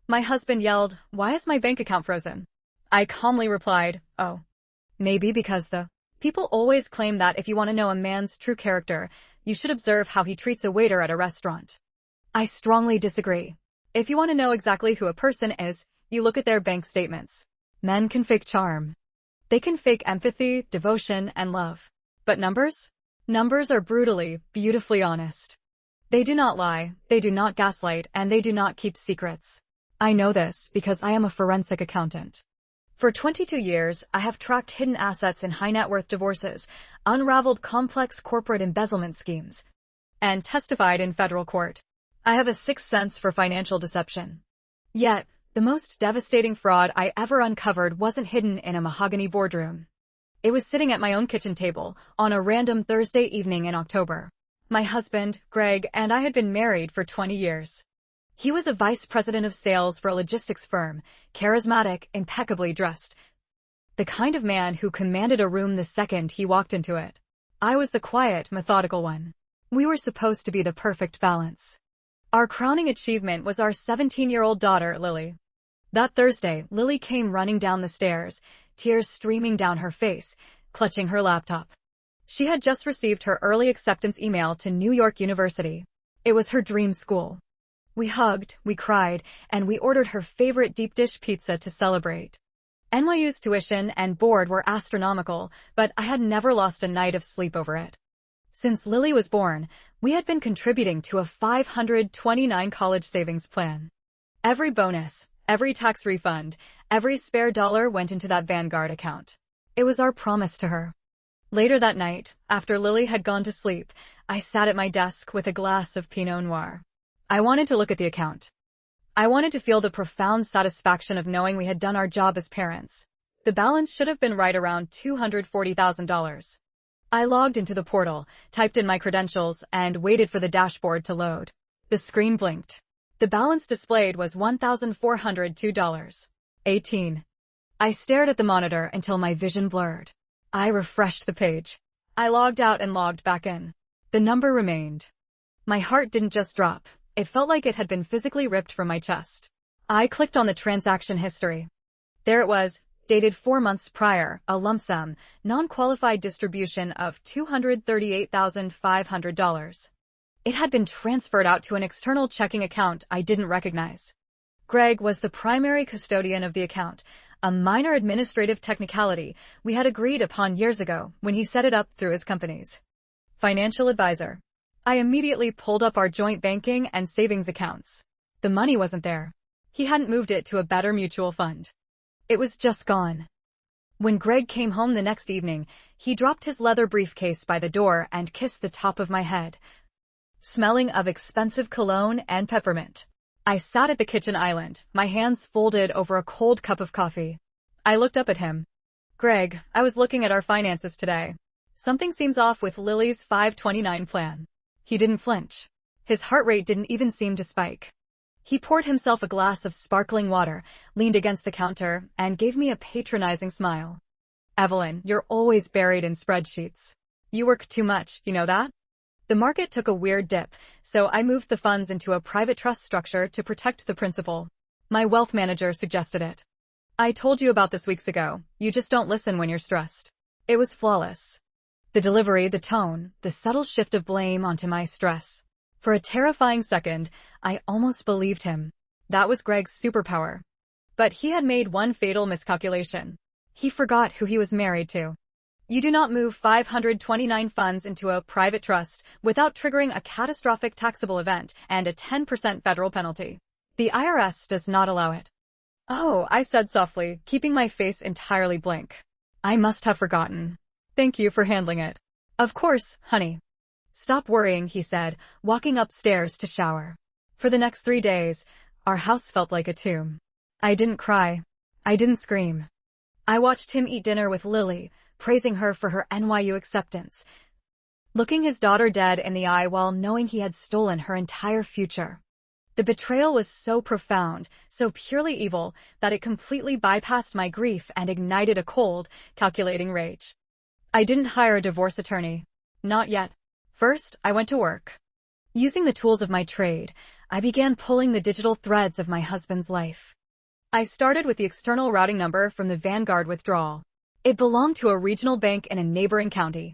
My husband yelled, "Why is my bank account frozen?" I calmly replied, "Oh, maybe because the..." People always claim that if you want to know a man's true character, you should observe how he treats a waiter at a restaurant. I strongly disagree. If you want to know exactly who a person is, you look at their bank statements. Men can fake charm. They can fake empathy, devotion, and love. But numbers? Numbers are brutally, beautifully honest. They do not lie, they do not gaslight, and they do not keep secrets. I know this because I am a forensic accountant. For 22 years, I have tracked hidden assets in high-net-worth divorces, unraveled complex corporate embezzlement schemes, and testified in federal court. I have a sixth sense for financial deception. Yet, the most devastating fraud I ever uncovered wasn't hidden in a mahogany boardroom. It was sitting at my own kitchen table on a random Thursday evening in October. My husband, Greg, and I had been married for 20 years. He was a vice president of sales for a logistics firm, charismatic, impeccably dressed. The kind of man who commanded a room the second he walked into it. I was the quiet, methodical one. We were supposed to be the perfect balance. Our crowning achievement was our 17-year-old daughter, Lily. That Thursday, Lily came running down the stairs, tears streaming down her face, clutching her laptop. She had just received her early acceptance email to New York University. It was her dream school. We hugged, we cried, and we ordered her favorite deep dish pizza to celebrate. NYU's tuition and board were astronomical, but I had never lost a night of sleep over it. Since Lily was born, we had been contributing to a 529 college savings plan. Every bonus, every tax refund, every spare dollar went into that Vanguard account. It was our promise to her. Later that night, after Lily had gone to sleep, I sat at my desk with a glass of Pinot Noir. I wanted to look at the account. I wanted to feel the profound satisfaction of knowing we had done our job as parents. The balance should have been right around $240,000. I logged into the portal, typed in my credentials, and waited for the dashboard to load. The screen blinked. The balance displayed was $1,402.18. I stared at the monitor until my vision blurred. I refreshed the page. I logged out and logged back in. The number remained. My heart didn't just drop. It felt like it had been physically ripped from my chest. I clicked on the transaction history. There it was, dated 4 months prior, a lump sum, non-qualified distribution of $238,500. It had been transferred out to an external checking account I didn't recognize. Greg was the primary custodian of the account, a minor administrative technicality we had agreed upon years ago when he set it up through his company's financial advisor. I immediately pulled up our joint banking and savings accounts. The money wasn't there. He hadn't moved it to a better mutual fund. It was just gone. When Greg came home the next evening, he dropped his leather briefcase by the door and kissed the top of my head, smelling of expensive cologne and peppermint. I sat at the kitchen island, my hands folded over a cold cup of coffee. I looked up at him. "Greg, I was looking at our finances today. Something seems off with Lily's 529 plan." He didn't flinch. His heart rate didn't even seem to spike. He poured himself a glass of sparkling water, leaned against the counter, and gave me a patronizing smile. "Evelyn, you're always buried in spreadsheets. You work too much, you know that?" The market took a weird dip, so I moved the funds into a private trust structure to protect the principal. My wealth manager suggested it. "I told you about this weeks ago. You just don't listen when you're stressed." It was flawless. The delivery, the tone, the subtle shift of blame onto my stress. For a terrifying second, I almost believed him. That was Greg's superpower. But he had made one fatal miscalculation. He forgot who he was married to. You do not move 529 funds into a private trust without triggering a catastrophic taxable event and a 10% federal penalty. The IRS does not allow it. "Oh," I said softly, keeping my face entirely blank. "I must have forgotten. Thank you for handling it." "Of course, honey." "Stop worrying," he said, walking upstairs to shower. For the next 3 days, our house felt like a tomb. I didn't cry. I didn't scream. I watched him eat dinner with Lily, praising her for her NYU acceptance, looking his daughter dead in the eye while knowing he had stolen her entire future. The betrayal was so profound, so purely evil, that it completely bypassed my grief and ignited a cold, calculating rage. I didn't hire a divorce attorney. Not yet. First, I went to work. Using the tools of my trade, I began pulling the digital threads of my husband's life. I started with the external routing number from the Vanguard withdrawal. It belonged to a regional bank in a neighboring county.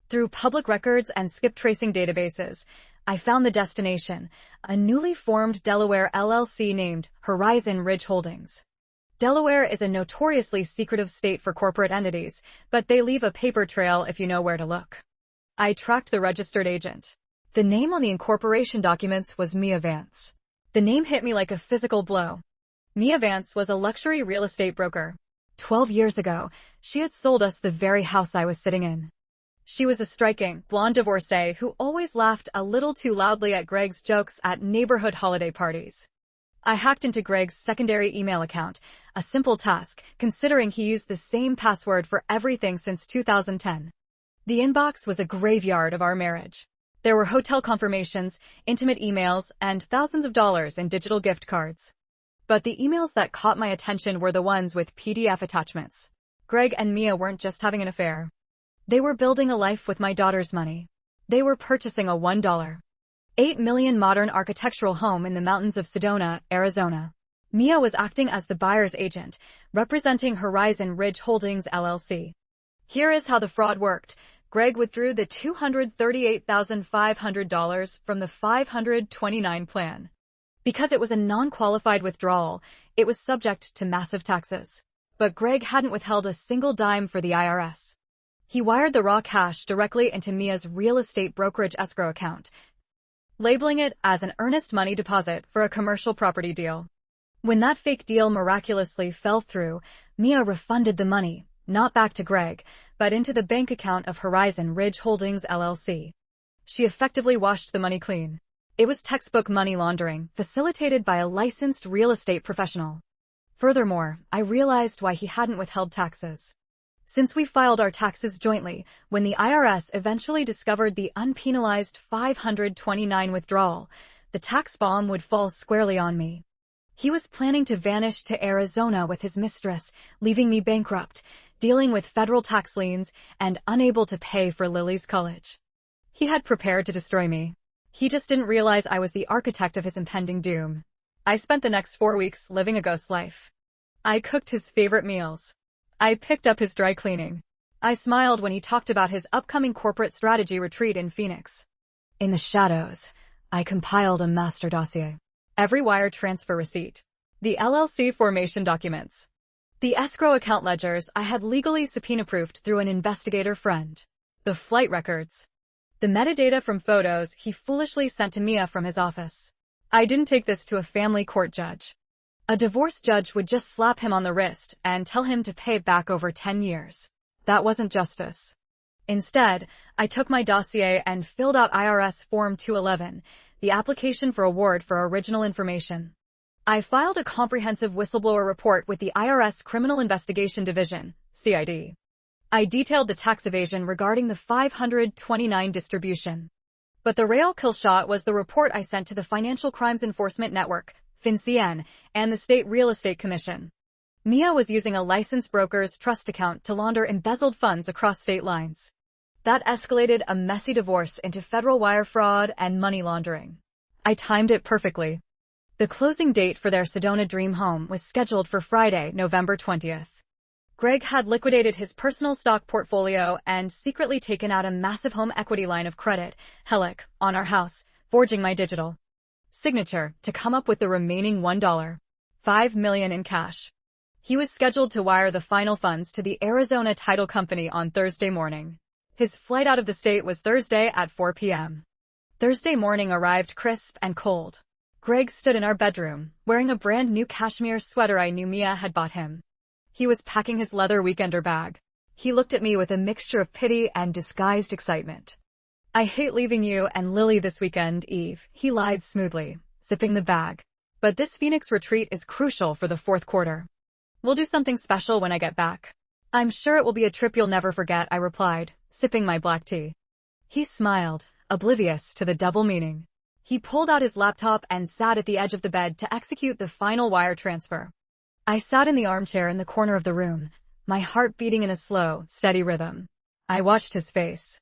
Through public records and skip tracing databases, I found the destination, a newly formed Delaware LLC named Horizon Ridge Holdings. Delaware is a notoriously secretive state for corporate entities, but they leave a paper trail if you know where to look. I tracked the registered agent. The name on the incorporation documents was Mia Vance. The name hit me like a physical blow. Mia Vance was a luxury real estate broker. 12 years ago, she had sold us the very house I was sitting in. She was a striking, blonde divorcee who always laughed a little too loudly at Greg's jokes at neighborhood holiday parties. I hacked into Greg's secondary email account, a simple task, considering he used the same password for everything since 2010. The inbox was a graveyard of our marriage. There were hotel confirmations, intimate emails, and thousands of dollars in digital gift cards. But the emails that caught my attention were the ones with PDF attachments. Greg and Mia weren't just having an affair. They were building a life with my daughter's money. They were purchasing a $1.8 million modern architectural home in the mountains of Sedona, Arizona. Mia was acting as the buyer's agent, representing Horizon Ridge Holdings LLC. Here is how the fraud worked. Greg withdrew the $238,500 from the 529 plan. Because it was a non-qualified withdrawal, it was subject to massive taxes. But Greg hadn't withheld a single dime for the IRS. He wired the raw cash directly into Mia's real estate brokerage escrow account, labeling it as an earnest money deposit for a commercial property deal. When that fake deal miraculously fell through, Mia refunded the money, not back to Greg, but into the bank account of Horizon Ridge Holdings LLC. She effectively washed the money clean. It was textbook money laundering, facilitated by a licensed real estate professional. Furthermore, I realized why he hadn't withheld taxes. Since we filed our taxes jointly, when the IRS eventually discovered the unpenalized 529 withdrawal, the tax bomb would fall squarely on me. He was planning to vanish to Arizona with his mistress, leaving me bankrupt, dealing with federal tax liens, and unable to pay for Lily's college. He had prepared to destroy me. He just didn't realize I was the architect of his impending doom. I spent the next 4 weeks living a ghost life. I cooked his favorite meals. I picked up his dry cleaning. I smiled when he talked about his upcoming corporate strategy retreat in Phoenix. In the shadows, I compiled a master dossier. Every wire transfer receipt. The LLC formation documents. The escrow account ledgers I had legally subpoena-proofed through an investigator friend. The flight records. The metadata from photos he foolishly sent to Mia from his office. I didn't take this to a family court judge. A divorce judge would just slap him on the wrist and tell him to pay back over 10 years. That wasn't justice. Instead, I took my dossier and filled out IRS Form 211, the application for award for original information. I filed a comprehensive whistleblower report with the IRS Criminal Investigation Division, CID. I detailed the tax evasion regarding the 529 distribution. But the real kill shot was the report I sent to the Financial Crimes Enforcement Network, FinCEN, and the State Real Estate Commission. Mia was using a licensed broker's trust account to launder embezzled funds across state lines. That escalated a messy divorce into federal wire fraud and money laundering. I timed it perfectly. The closing date for their Sedona dream home was scheduled for Friday, November 20th. Greg had liquidated his personal stock portfolio and secretly taken out a massive home equity line of credit, HELOC, on our house, forging my digital signature to come up with the remaining $1.5 million in cash. He was scheduled to wire the final funds to the Arizona Title Company on Thursday morning. His flight out of the state was Thursday at 4 p.m. Thursday morning arrived crisp and cold. Greg stood in our bedroom, wearing a brand new cashmere sweater I knew Mia had bought him. He was packing his leather weekender bag. He looked at me with a mixture of pity and disguised excitement. "I hate leaving you and Lily this weekend, Eve," he lied smoothly, zipping the bag. "But this Phoenix retreat is crucial for the fourth quarter. We'll do something special when I get back." "I'm sure it will be a trip you'll never forget," I replied, sipping my black tea. He smiled, oblivious to the double meaning. He pulled out his laptop and sat at the edge of the bed to execute the final wire transfer. I sat in the armchair in the corner of the room, my heart beating in a slow, steady rhythm. I watched his face.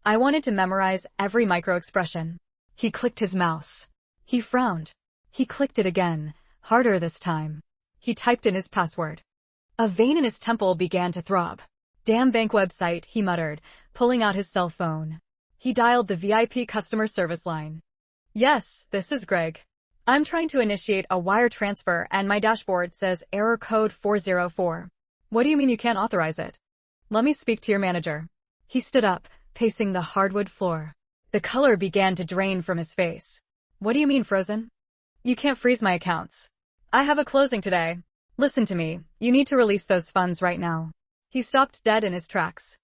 I wanted to memorize every micro-expression. He clicked his mouse. He frowned. He clicked it again, harder this time. He typed in his password. A vein in his temple began to throb. Damn bank website, he muttered, pulling out his cell phone. He dialed the VIP customer service line. Yes, this is Greg. I'm trying to initiate a wire transfer and my dashboard says error code 404. What do you mean you can't authorize it? Let me speak to your manager. He stood up, pacing the hardwood floor. The color began to drain from his face. What do you mean, frozen? You can't freeze my accounts. I have a closing today. Listen to me, you need to release those funds right now. He stopped dead in his tracks.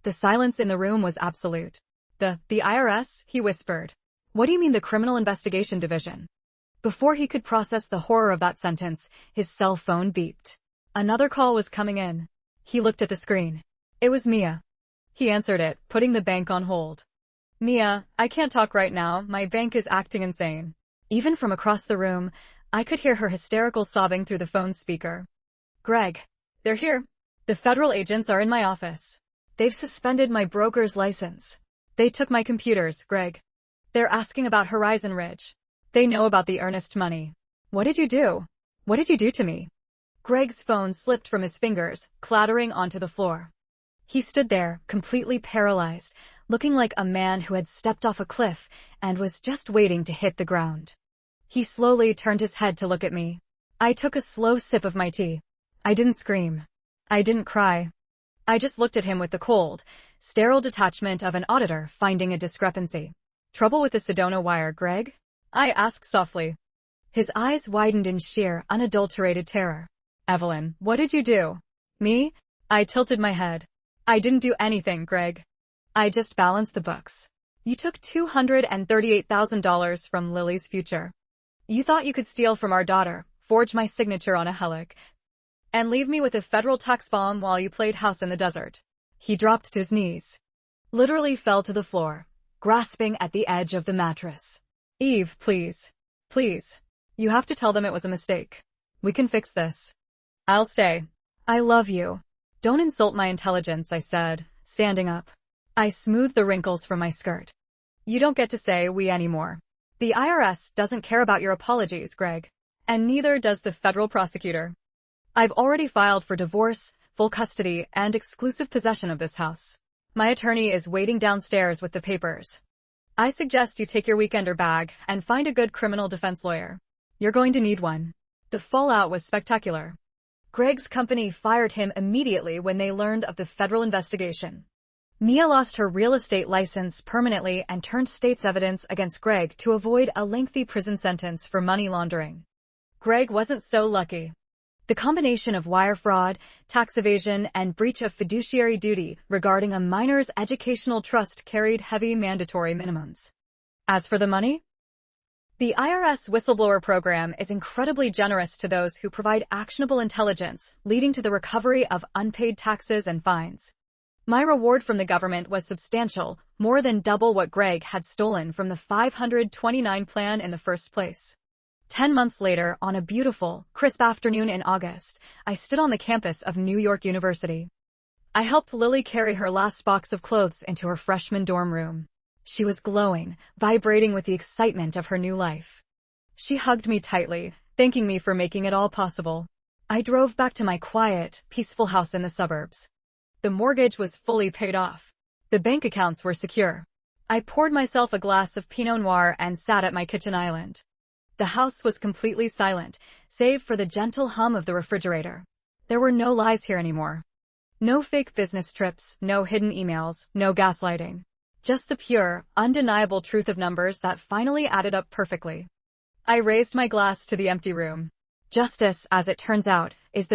The silence in the room was absolute. The IRS, he whispered. What do you mean the Criminal Investigation Division? Before he could process the horror of that sentence, his cell phone beeped. Another call was coming in. He looked at the screen. It was Mia. He answered it, putting the bank on hold. Mia, I can't talk right now, my bank is acting insane. Even from across the room, I could hear her hysterical sobbing through the phone speaker. Greg. They're here. The federal agents are in my office. They've suspended my broker's license. They took my computers, Greg. They're asking about Horizon Ridge. They know about the earnest money. What did you do? What did you do to me? Greg's phone slipped from his fingers, clattering onto the floor. He stood there, completely paralyzed, looking like a man who had stepped off a cliff and was just waiting to hit the ground. He slowly turned his head to look at me. I took a slow sip of my tea. I didn't scream. I didn't cry. I just looked at him with the cold, sterile detachment of an auditor finding a discrepancy. Trouble with the Sedona wire, Greg? I asked softly. His eyes widened in sheer, unadulterated terror. Evelyn, what did you do? Me? I tilted my head. I didn't do anything, Greg. I just balanced the books. You took $238,000 from Lily's future. You thought you could steal from our daughter, forge my signature on a helic, and leave me with a federal tax bomb while you played house in the desert. He dropped to his knees. Literally fell to the floor, grasping at the edge of the mattress. Eve, please. Please. You have to tell them it was a mistake. We can fix this. I'll say. I love you. Don't insult my intelligence, I said, standing up. I smoothed the wrinkles from my skirt. You don't get to say we anymore. The IRS doesn't care about your apologies, Greg. And neither does the federal prosecutor. I've already filed for divorce, full custody, and exclusive possession of this house. My attorney is waiting downstairs with the papers. I suggest you take your weekender bag and find a good criminal defense lawyer. You're going to need one. The fallout was spectacular. Greg's company fired him immediately when they learned of the federal investigation. Mia lost her real estate license permanently and turned state's evidence against Greg to avoid a lengthy prison sentence for money laundering. Greg wasn't so lucky. The combination of wire fraud, tax evasion, and breach of fiduciary duty regarding a minor's educational trust carried heavy mandatory minimums. As for the money, the IRS whistleblower program is incredibly generous to those who provide actionable intelligence, leading to the recovery of unpaid taxes and fines. My reward from the government was substantial, more than double what Greg had stolen from the 529 plan in the first place. 10 months later, on a beautiful, crisp afternoon in August, I stood on the campus of New York University. I helped Lily carry her last box of clothes into her freshman dorm room. She was glowing, vibrating with the excitement of her new life. She hugged me tightly, thanking me for making it all possible. I drove back to my quiet, peaceful house in the suburbs. The mortgage was fully paid off. The bank accounts were secure. I poured myself a glass of Pinot Noir and sat at my kitchen island. The house was completely silent, save for the gentle hum of the refrigerator. There were no lies here anymore. No fake business trips, no hidden emails, no gaslighting. Just the pure, undeniable truth of numbers that finally added up perfectly. I raised my glass to the empty room. Justice, as it turns out,